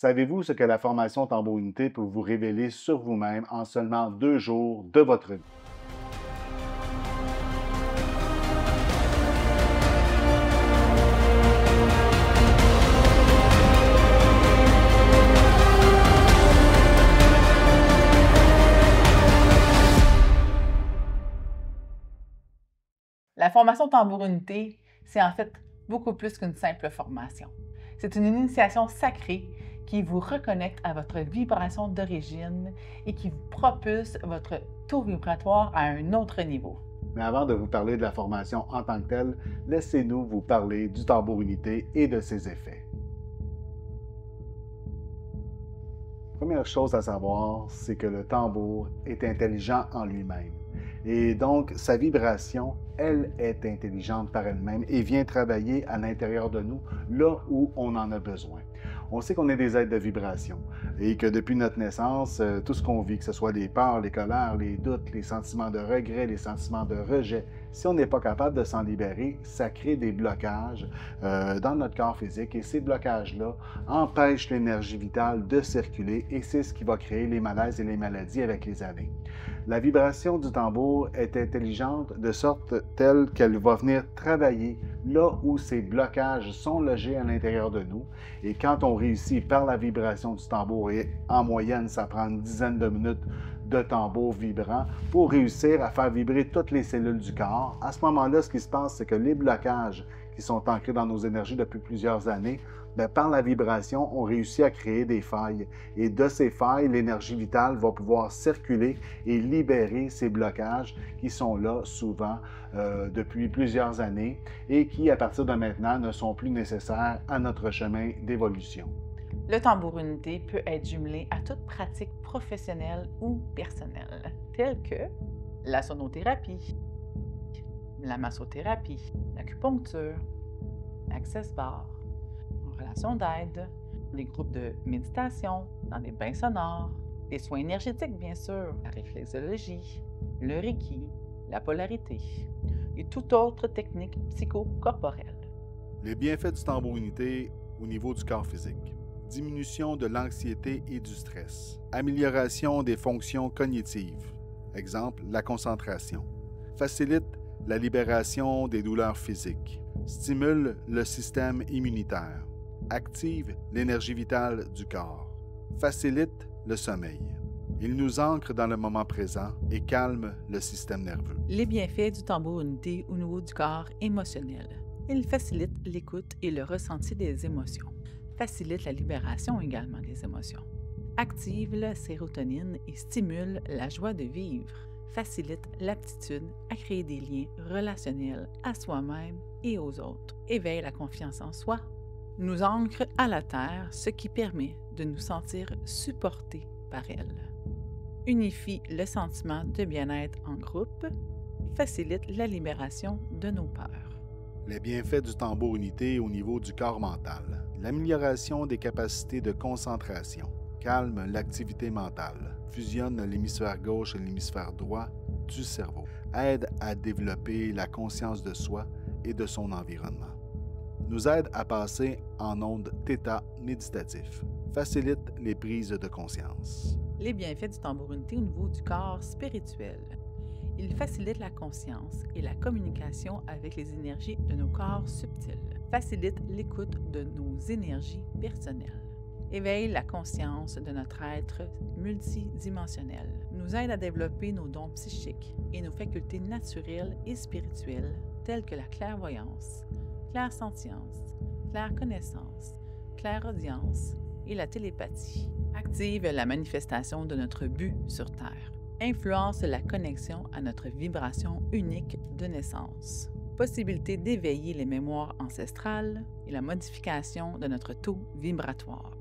Savez-vous ce que la formation Tambour Unité peut vous révéler sur vous-même en seulement 2 jours de votre vie? La formation Tambour Unité, c'est en fait beaucoup plus qu'une simple formation. C'est une initiation sacrée qui vous reconnecte à votre vibration d'origine et qui vous propulse votre taux vibratoire à un autre niveau. Mais avant de vous parler de la formation en tant que telle, laissez-nous vous parler du Tambour Unité et de ses effets. Première chose à savoir, c'est que le tambour est intelligent en lui-même. Et donc, sa vibration, elle est intelligente par elle-même et vient travailler à l'intérieur de nous, là où on en a besoin. On sait qu'on est des êtres de vibration et que depuis notre naissance, tout ce qu'on vit, que ce soit les peurs, les colères, les doutes, les sentiments de regret, les sentiments de rejet, si on n'est pas capable de s'en libérer, ça crée des blocages dans notre corps physique et ces blocages-là empêchent l'énergie vitale de circuler et c'est ce qui va créer les malaises et les maladies avec les années. La vibration du tambour est intelligente de sorte telle qu'elle va venir travailler là où ces blocages sont logés à l'intérieur de nous. Et quand on réussit par la vibration du tambour, et en moyenne, ça prend une dizaine de minutes de tambour vibrant pour réussir à faire vibrer toutes les cellules du corps, à ce moment-là, ce qui se passe, c'est que les blocages qui sont ancrés dans nos énergies depuis plusieurs années, par la vibration, on réussit à créer des failles. Et de ces failles, l'énergie vitale va pouvoir circuler et libérer ces blocages qui sont là souvent depuis plusieurs années et qui, à partir de maintenant, ne sont plus nécessaires à notre chemin d'évolution. Le Tambour Unité peut être jumelé à toute pratique professionnelle ou personnelle, telle que la sonothérapie, la massothérapie, l'acupuncture, l'access bar, en relation d'aide, les groupes de méditation, dans des bains sonores, les soins énergétiques bien sûr, la réflexologie, le reiki, la polarité et toute autre technique psychocorporelle. Les bienfaits du Tambour Unité au niveau du corps physique. Diminution de l'anxiété et du stress. Amélioration des fonctions cognitives. Exemple, la concentration. Facilite la libération des douleurs physiques. Stimule le système immunitaire. Active l'énergie vitale du corps. Facilite le sommeil. Il nous ancre dans le moment présent et calme le système nerveux. Les bienfaits du Tambour Unité au niveau du corps émotionnel. Il facilite l'écoute et le ressenti des émotions. Facilite la libération également des émotions. Active la sérotonine et stimule la joie de vivre. Facilite l'aptitude à créer des liens relationnels à soi-même et aux autres. Éveille la confiance en soi. Nous ancre à la terre, ce qui permet de nous sentir supportés par elle. Unifie le sentiment de bien-être en groupe. Facilite la libération de nos peurs. Les bienfaits du Tambour Unité au niveau du corps mental. L'amélioration des capacités de concentration. Calme l'activité mentale. Fusionne l'hémisphère gauche et l'hémisphère droit du cerveau. Aide à développer la conscience de soi et de son environnement. Nous aide à passer en onde θ méditatif. Facilite les prises de conscience. Les bienfaits du Tambour Unité au niveau du corps spirituel. Il facilite la conscience et la communication avec les énergies de nos corps subtils. Facilite l'écoute de nos énergies personnelles. Éveille la conscience de notre être multidimensionnel. Nous aide à développer nos dons psychiques et nos facultés naturelles et spirituelles telles que la clairvoyance, clairsentience, clairconnaissance, clairaudience et la télépathie. Active la manifestation de notre but sur Terre. Influence la connexion à notre vibration unique de naissance. Possibilité d'éveiller les mémoires ancestrales et la modification de notre taux vibratoire.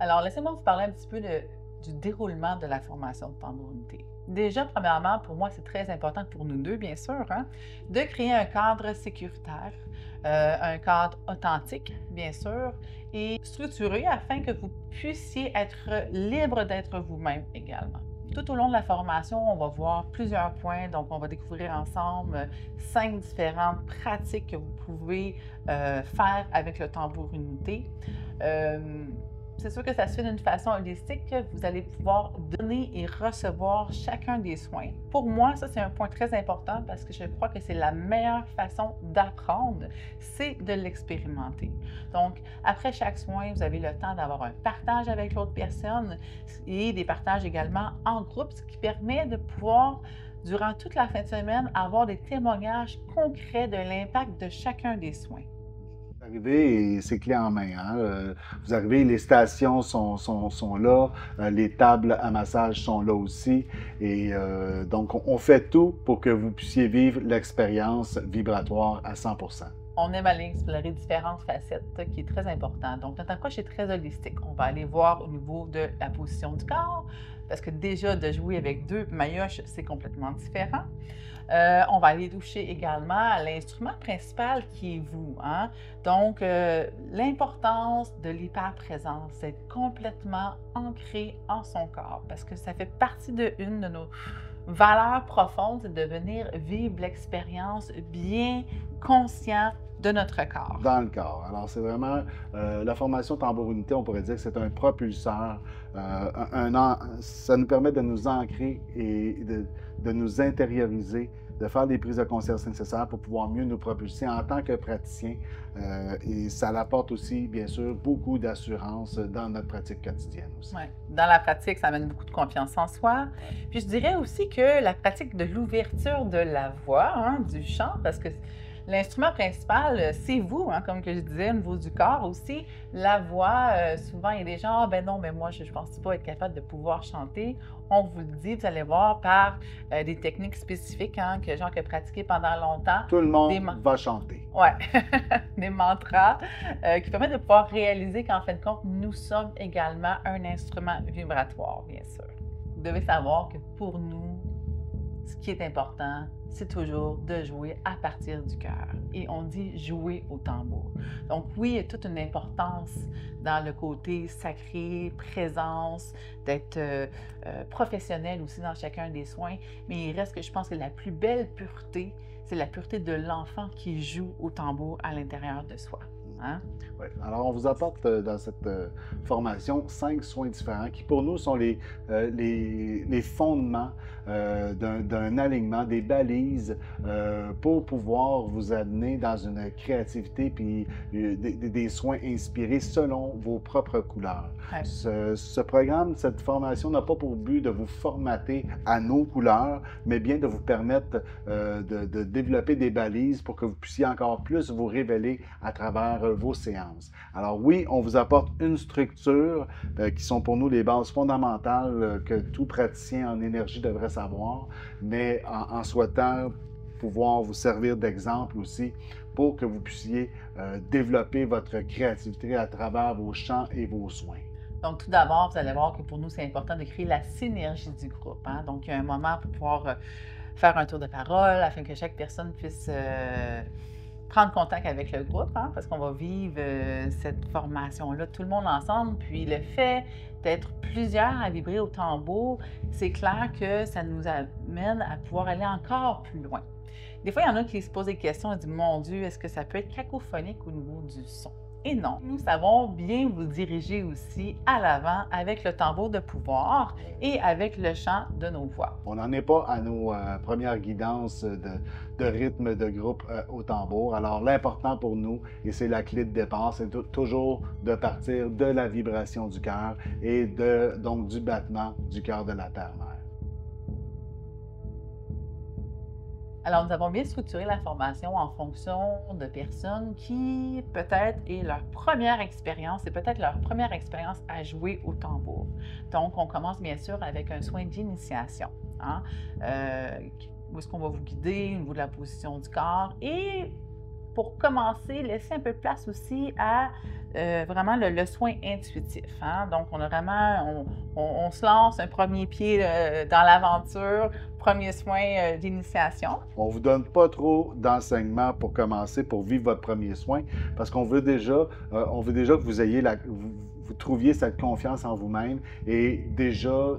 Alors, laissez-moi vous parler un petit peu du déroulement de la formation de Tambour Unité. Déjà, premièrement, pour moi, c'est très important pour nous deux, bien sûr, de créer un cadre sécuritaire, un cadre authentique, bien sûr, et structuré afin que vous puissiez être libre d'être vous-même également. Tout au long de la formation, on va voir plusieurs points. Donc, on va découvrir ensemble 5 différentes pratiques que vous pouvez faire avec le tambour unité. C'est sûr que ça se fait d'une façon holistique. Vous allez pouvoir donner et recevoir chacun des soins. Pour moi, ça, c'est un point très important parce que je crois que c'est la meilleure façon d'apprendre, c'est de l'expérimenter. Donc, après chaque soin, vous avez le temps d'avoir un partage avec l'autre personne et des partages également en groupe, ce qui permet de pouvoir, durant toute la fin de semaine, avoir des témoignages concrets de l'impact de chacun des soins. Arrivé et c'est clé en main. Hein? Vous arrivez, les stations sont là, les tables à massage sont là aussi. Et donc, on fait tout pour que vous puissiez vivre l'expérience vibratoire à 100%. On aime aller explorer différentes facettes, qui est très important. Donc, notre approche est très holistique. On va aller voir au niveau de la position du corps, parce que déjà, de jouer avec 2 maillotches, c'est complètement différent. On va aller toucher également à l'instrument principal qui est vous. Hein? Donc, l'importance de l'hyperprésence, c'est d'être complètement ancré en son corps, parce que ça fait partie une de nos valeurs profondes, c'est de venir vivre l'expérience bien conscient de notre corps. Dans le corps. Alors, c'est vraiment la formation tambour unité, on pourrait dire que c'est un propulseur. Ça nous permet de nous ancrer et de nous intérioriser, de faire les prises de conscience nécessaires pour pouvoir mieux nous propulser en tant que praticien. Et ça apporte aussi, bien sûr, beaucoup d'assurance dans notre pratique quotidienne aussi. Ouais. Dans la pratique, ça amène beaucoup de confiance en soi. Puis je dirais aussi que la pratique de l'ouverture de la voix, hein, du chant, parce que l'instrument principal, c'est vous, hein, comme que je disais, au niveau du corps aussi. La voix, souvent, il y a des gens, « Ah, ben non, mais moi, je ne pense pas être capable de pouvoir chanter. » On vous le dit, vous allez voir, par des techniques spécifiques, hein, que gens qui ont pratiqué pendant longtemps. Tout le monde va chanter. Oui, des mantras qui permettent de pouvoir réaliser qu'en fin de compte, nous sommes également un instrument vibratoire, bien sûr. Vous devez savoir que pour nous, ce qui est important, c'est toujours de jouer à partir du cœur. Et on dit jouer au tambour. Donc oui, il y a toute une importance dans le côté sacré, présence, d'être professionnel aussi dans chacun des soins. Mais il reste que je pense que la plus belle pureté, c'est la pureté de l'enfant qui joue au tambour à l'intérieur de soi. Hein? Oui. Alors, on vous apporte dans cette formation 5 soins différents qui, pour nous, sont les fondements d'un alignement, des balises pour pouvoir vous amener dans une créativité puis des soins inspirés selon vos propres couleurs. Ouais. Ce programme, cette formation n'a pas pour but de vous formater à nos couleurs, mais bien de vous permettre de développer des balises pour que vous puissiez encore plus vous révéler à travers vos séances. Alors oui, on vous apporte une structure qui sont pour nous les bases fondamentales que tout praticien en énergie devrait savoir, mais en souhaitant pouvoir vous servir d'exemple aussi pour que vous puissiez développer votre créativité à travers vos chants et vos soins. Donc, tout d'abord, vous allez voir que pour nous, c'est important de créer la synergie du groupe. Hein? Donc, il y a un moment pour pouvoir faire un tour de parole afin que chaque personne puisse prendre contact avec le groupe, hein, parce qu'on va vivre cette formation-là, tout le monde ensemble. Puis le fait d'être plusieurs à vibrer au tambour, c'est clair que ça nous amène à pouvoir aller encore plus loin. Des fois, il y en a qui se posent des questions et disent « Mon Dieu, est-ce que ça peut être cacophonique au niveau du son? » Et non, nous savons bien vous diriger aussi à l'avant avec le tambour de pouvoir et avec le chant de nos voix. On n'en est pas à nos premières guidances de rythme de groupe au tambour. Alors l'important pour nous, et c'est la clé de départ, c'est toujours de partir de la vibration du cœur et donc du battement du cœur de la Terre-Mère. Alors, nous avons bien structuré la formation en fonction de personnes qui, peut-être, est leur première expérience, c'est peut-être leur première expérience à jouer au tambour. Donc, on commence bien sûr avec un soin d'initiation, hein, où est-ce qu'on va vous guider au niveau de la position du corps et pour commencer, laisser un peu de place aussi à vraiment le soin intuitif. Hein? Donc, on a vraiment, on se lance un premier pied dans l'aventure, premier soin d'initiation. On ne vous donne pas trop d'enseignements pour commencer, pour vivre votre premier soin, parce qu'on veut déjà, que vous ayez vous trouviez cette confiance en vous-même et déjà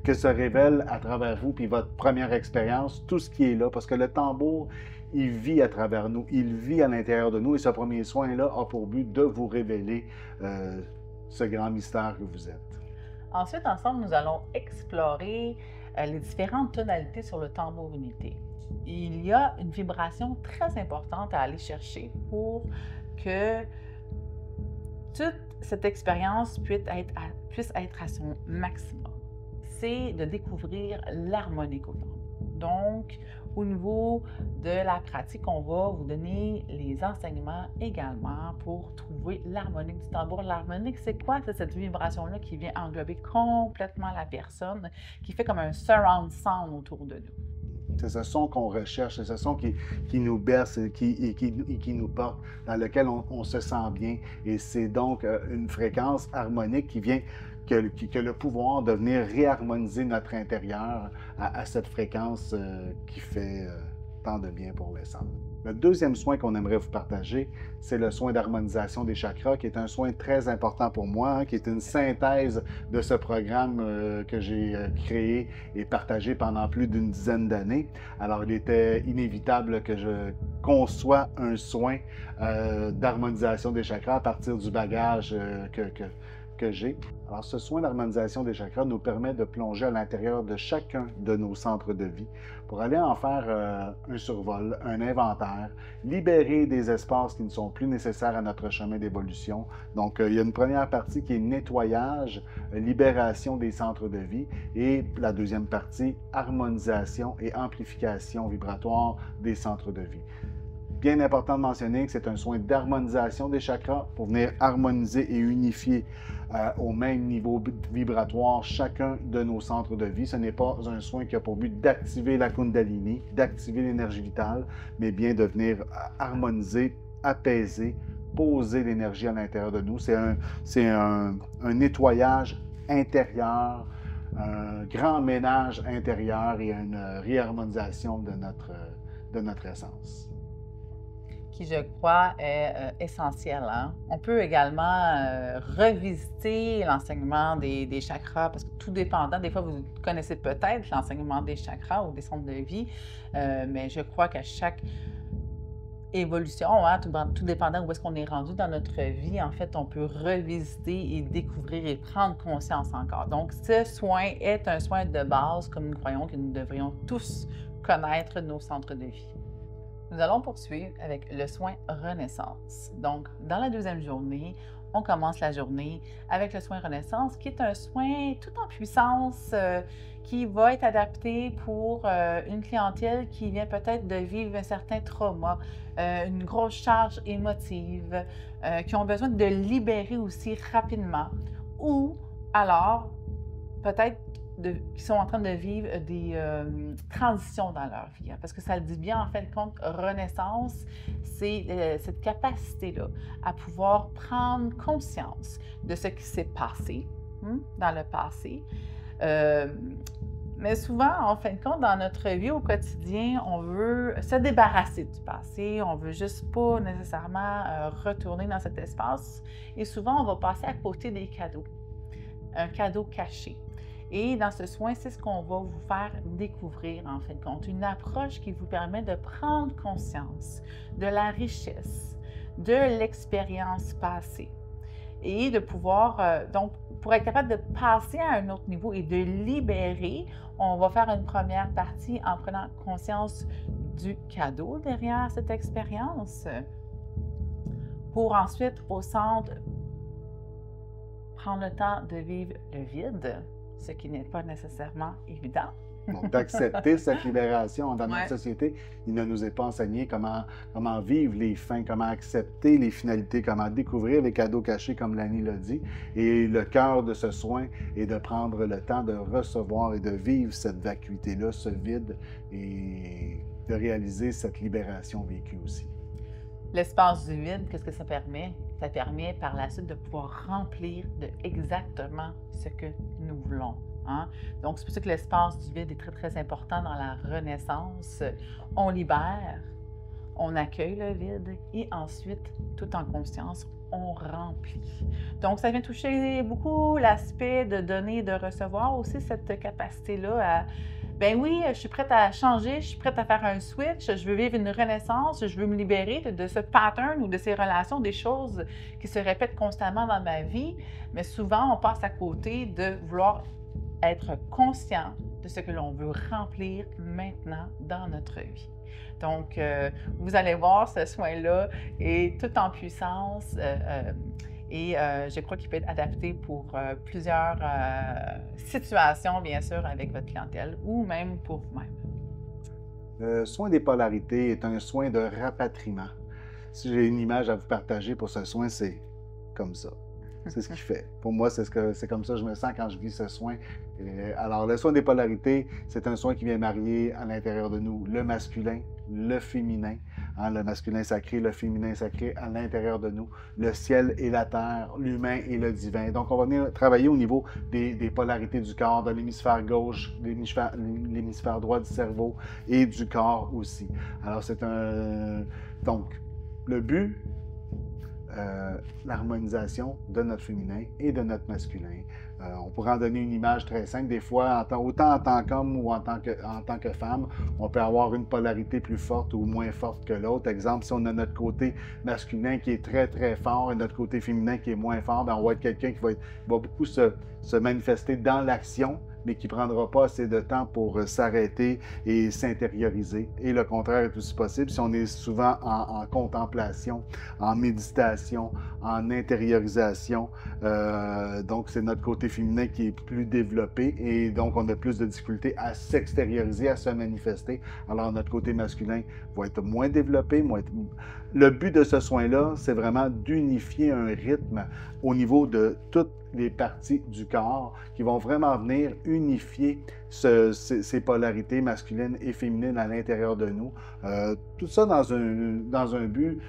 que se révèle à travers vous, puis votre première expérience, tout ce qui est là, parce que le tambour, il vit à travers nous, il vit à l'intérieur de nous, et ce premier soin-là a pour but de vous révéler ce grand mystère que vous êtes. Ensuite, ensemble, nous allons explorer les différentes tonalités sur le tambour unité. Il y a une vibration très importante à aller chercher pour que toute cette expérience puisse être à son maximum. C'est de découvrir l'harmonique au tambour. Donc, au niveau de la pratique, on va vous donner les enseignements également pour trouver l'harmonique du tambour. L'harmonique, c'est quoi? C'est cette vibration-là qui vient englober complètement la personne, qui fait comme un surround sound autour de nous. C'est ce son qu'on recherche, c'est ce son qui nous berce et qui nous porte, dans lequel on se sent bien. Et c'est donc une fréquence harmonique qui vient, que le pouvoir de venir réharmoniser notre intérieur à cette fréquence qui fait tant de bien pour l'essence. Le deuxième soin qu'on aimerait vous partager, c'est le soin d'harmonisation des chakras, qui est un soin très important pour moi, qui est une synthèse de ce programme que j'ai créé et partagé pendant plus d'une dizaine d'années. Alors, il était inévitable que je conçois un soin d'harmonisation des chakras à partir du bagage que j'ai. Alors, ce soin d'harmonisation des chakras nous permet de plonger à l'intérieur de chacun de nos centres de vie pour aller en faire un survol, un inventaire, libérer des espaces qui ne sont plus nécessaires à notre chemin d'évolution. Donc, il y a une première partie qui est nettoyage, libération des centres de vie, et la deuxième partie, harmonisation et amplification vibratoire des centres de vie. Bien important de mentionner que c'est un soin d'harmonisation des chakras pour venir harmoniser et unifier au même niveau vibratoire chacun de nos centres de vie. Ce n'est pas un soin qui a pour but d'activer la Kundalini, d'activer l'énergie vitale, mais bien de venir harmoniser, apaiser, poser l'énergie à l'intérieur de nous. C'est un nettoyage intérieur, un grand ménage intérieur et une réharmonisation de notre essence. Qui, je crois, est essentiel. Hein? On peut également revisiter l'enseignement des chakras, parce que tout dépendant, des fois, vous connaissez peut-être l'enseignement des chakras ou des centres de vie, mais je crois qu'à chaque évolution, hein, tout dépendant où est-ce qu'on est rendu dans notre vie, en fait, on peut revisiter et découvrir et prendre conscience encore. Donc, ce soin est un soin de base, comme nous croyons que nous devrions tous connaître nos centres de vie. Nous allons poursuivre avec le soin Renaissance. Donc, dans la deuxième journée, on commence la journée avec le soin Renaissance, qui est un soin tout en puissance qui va être adapté pour une clientèle qui vient peut-être de vivre un certain trauma, une grosse charge émotive, qui ont besoin de libérer aussi rapidement, ou alors peut-être qui sont en train de vivre des transitions dans leur vie. Hein, parce que ça le dit bien, en fait, compte, renaissance, c'est cette capacité-là à pouvoir prendre conscience de ce qui s'est passé dans le passé. Mais souvent, en fin de compte, dans notre vie au quotidien, on veut se débarrasser du passé, on veut juste pas nécessairement retourner dans cet espace. Et souvent, on va passer à côté des cadeaux, un cadeau caché. Et dans ce soin, c'est ce qu'on va vous faire découvrir, en fin de compte, une approche qui vous permet de prendre conscience de la richesse, de l'expérience passée et de pouvoir, donc, pour être capable de passer à un autre niveau et de libérer, on va faire une première partie en prenant conscience du cadeau derrière cette expérience pour ensuite, au centre, prendre le temps de vivre le vide, ce qui n'est pas nécessairement évident. Donc, d'accepter cette libération dans notre société, il ne nous est pas enseigné comment vivre les fins, comment accepter les finalités, comment découvrir les cadeaux cachés, comme Lani l'a dit. Et le cœur de ce soin est de prendre le temps de recevoir et de vivre cette vacuité-là, ce vide, et de réaliser cette libération vécue aussi. L'espace du vide, qu'est-ce que ça permet? Ça permet par la suite de pouvoir remplir de exactement ce que nous voulons. Hein? Donc, c'est pour ça que l'espace du vide est très, très important dans la renaissance. On libère, on accueille le vide et ensuite, tout en conscience, on remplit. Donc, ça vient toucher beaucoup l'aspect de donner et de recevoir aussi, cette capacité-là à, ben oui, je suis prête à changer, je suis prête à faire un switch, je veux vivre une renaissance, je veux me libérer de ce pattern ou de ces relations, des choses qui se répètent constamment dans ma vie, mais souvent, on passe à côté de vouloir être conscient de ce que l'on veut remplir maintenant dans notre vie. Donc, vous allez voir, ce soin-là est tout en puissance et je crois qu'il peut être adapté pour plusieurs situations, bien sûr, avec votre clientèle ou même pour vous-même. Le soin des polarités est un soin de rapatriement. Si j'ai une image à vous partager pour ce soin, c'est comme ça. C'est ce qu'il fait. Pour moi, c'est comme ça que je me sens quand je vis ce soin. Alors, le soin des polarités, c'est un soin qui vient marier à l'intérieur de nous le masculin, le féminin, hein, le masculin sacré, le féminin sacré à l'intérieur de nous, le ciel et la terre, l'humain et le divin. Donc, on va venir travailler au niveau des polarités du corps, de l'hémisphère gauche, l'hémisphère droit du cerveau et du corps aussi. Alors, Donc, le but, l'harmonisation de notre féminin et de notre masculin. On pourrait en donner une image très simple. Des fois, autant en tant qu'homme ou en tant que femme, on peut avoir une polarité plus forte ou moins forte que l'autre. Exemple, si on a notre côté masculin qui est très, très fort et notre côté féminin qui est moins fort, bien, on va être quelqu'un qui va beaucoup se manifester dans l'action, mais qui ne prendra pas assez de temps pour s'arrêter et s'intérioriser. Et le contraire est aussi possible si on est souvent en contemplation, en méditation, en intériorisation. Donc, c'est notre côté féminin qui est plus développé et donc on a plus de difficultés à s'extérioriser, à se manifester. Alors, notre côté masculin va être moins développé. Le but de ce soin-là, c'est vraiment d'unifier un rythme au niveau de toutes les parties du corps qui vont vraiment venir unifier ces polarités masculines et féminines à l'intérieur de nous. Tout ça dans un but,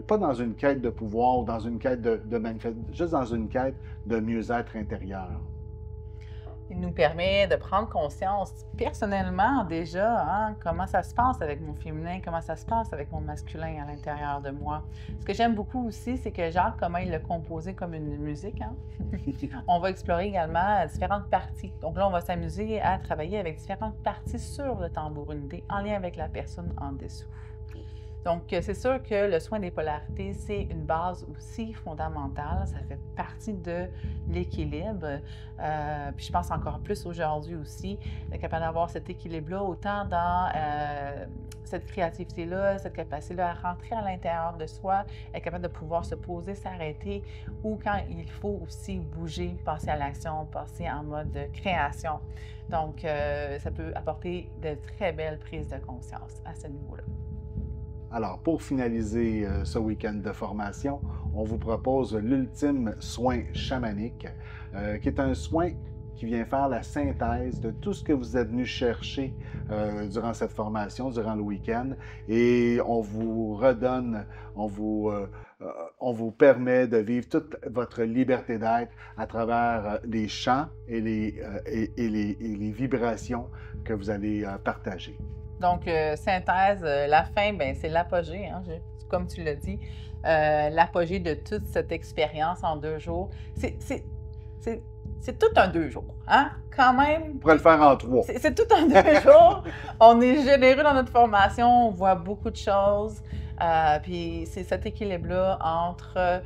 pas dans une quête de pouvoir ou dans une quête de manifestation, juste dans une quête de mieux-être intérieur. Il nous permet de prendre conscience personnellement déjà, hein, comment ça se passe avec mon féminin, comment ça se passe avec mon masculin à l'intérieur de moi. Ce que j'aime beaucoup aussi, c'est que Jacques, comment il l'a composé comme une musique. Hein? On va explorer également différentes parties. Donc là, on va s'amuser à travailler avec différentes parties sur le tambour unité en lien avec la personne en dessous. Donc, c'est sûr que le soin des polarités, c'est une base aussi fondamentale. Ça fait partie de l'équilibre. Puis je pense encore plus aujourd'hui aussi, d'être capable d'avoir cet équilibre-là, autant dans cette créativité-là, cette capacité-là à rentrer à l'intérieur de soi, être capable de pouvoir se poser, s'arrêter, ou quand il faut aussi bouger, passer à l'action, passer en mode de création. Donc, ça peut apporter de très belles prises de conscience à ce niveau-là. Alors, pour finaliser ce week-end de formation, on vous propose l'ultime soin chamanique, qui est un soin qui vient faire la synthèse de tout ce que vous êtes venu chercher durant cette formation, durant le week-end. Et on vous redonne, on vous permet de vivre toute votre liberté d'être à travers les chants et les vibrations que vous allez partager. Donc, synthèse, la fin, ben, c'est l'apogée, hein, comme tu l'as dit, l'apogée de toute cette expérience en 2 jours. C'est tout un 2 jours, hein? Quand même. On pourrait le faire en 3. C'est tout un 2 jours. On est généreux dans notre formation, on voit beaucoup de choses. Puis c'est cet équilibre-là entre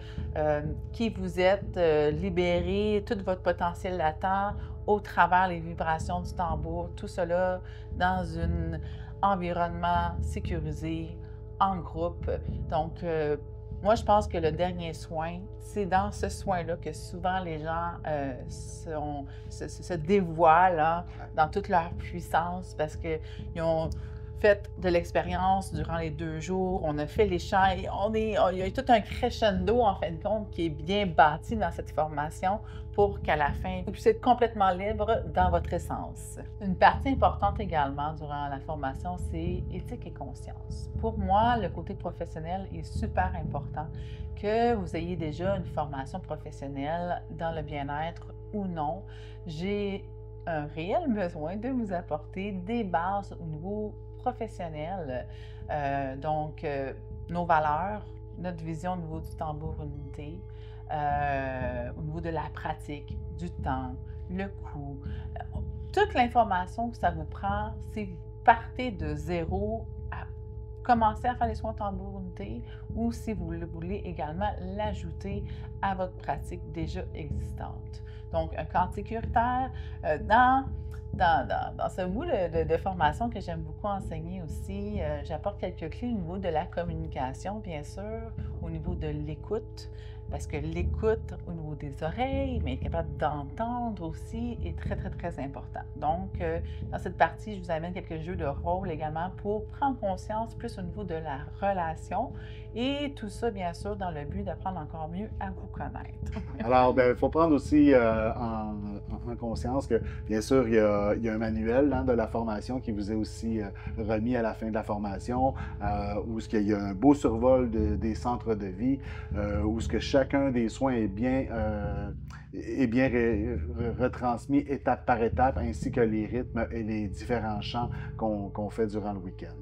qui vous êtes, libéré, tout votre potentiel latent au travers les vibrations du tambour, tout cela dans un environnement sécurisé, en groupe. Donc, moi, je pense que le dernier soin, c'est dans ce soin-là que souvent les gens se dévoilent hein, dans toute leur puissance parce qu'ils ont fait de l'expérience durant les 2 jours, on a fait les chants et il y a tout un crescendo en fin de compte qui est bien bâti dans cette formation pour qu'à la fin, vous puissiez être complètement libre dans votre essence. Une partie importante également durant la formation, c'est éthique et conscience. Pour moi, le côté professionnel est super important. Que vous ayez déjà une formation professionnelle dans le bien-être ou non, j'ai un réel besoin de vous apporter des bases au niveau professionnel. Donc, nos valeurs, notre vision au niveau du tambour unité, au niveau de la pratique, du temps, le coût, toute l'information que ça vous prend si vous partez de zéro à commencer à faire les soins tambour unité ou si vous voulez également l'ajouter à votre pratique déjà existante. Donc, un cadre sécuritaire dans ce bout de formation que j'aime beaucoup enseigner aussi, j'apporte quelques clés au niveau de la communication, bien sûr, au niveau de l'écoute, parce que l'écoute au niveau des oreilles, mais être capable d'entendre aussi, est très, très, très important. Donc, dans cette partie, je vous amène quelques jeux de rôle également pour prendre conscience plus au niveau de la relation et tout ça, bien sûr, dans le but d'apprendre encore mieux à vous connaître. Alors, il faut prendre aussi en conscience que, bien sûr, il y a un manuel de la formation qui vous est aussi remis à la fin de la formation, où il y a un beau survol des centres de vie, où ce que chacun des soins est bien retransmis étape par étape, ainsi que les rythmes et les différents chants qu'on fait durant le week-end.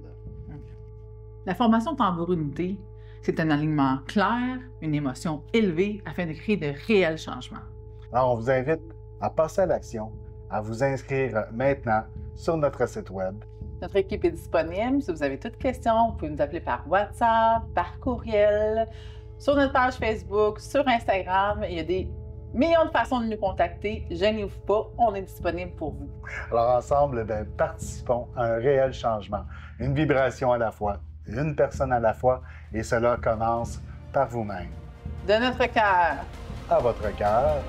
La formation tambour unité, c'est un alignement clair, une émotion élevée afin de créer de réels changements. Alors, on vous invite à passer à l'action, à vous inscrire maintenant sur notre site Web. Notre équipe est disponible. Si vous avez toutes questions, vous pouvez nous appeler par WhatsApp, par courriel, sur notre page Facebook, sur Instagram. Il y a des millions de façons de nous contacter. Gênez-vous pas, on est disponible pour vous. Alors, ensemble, participons à un réel changement, une vibration à la fois, une personne à la fois, et cela commence par vous-même. De notre cœur à votre cœur.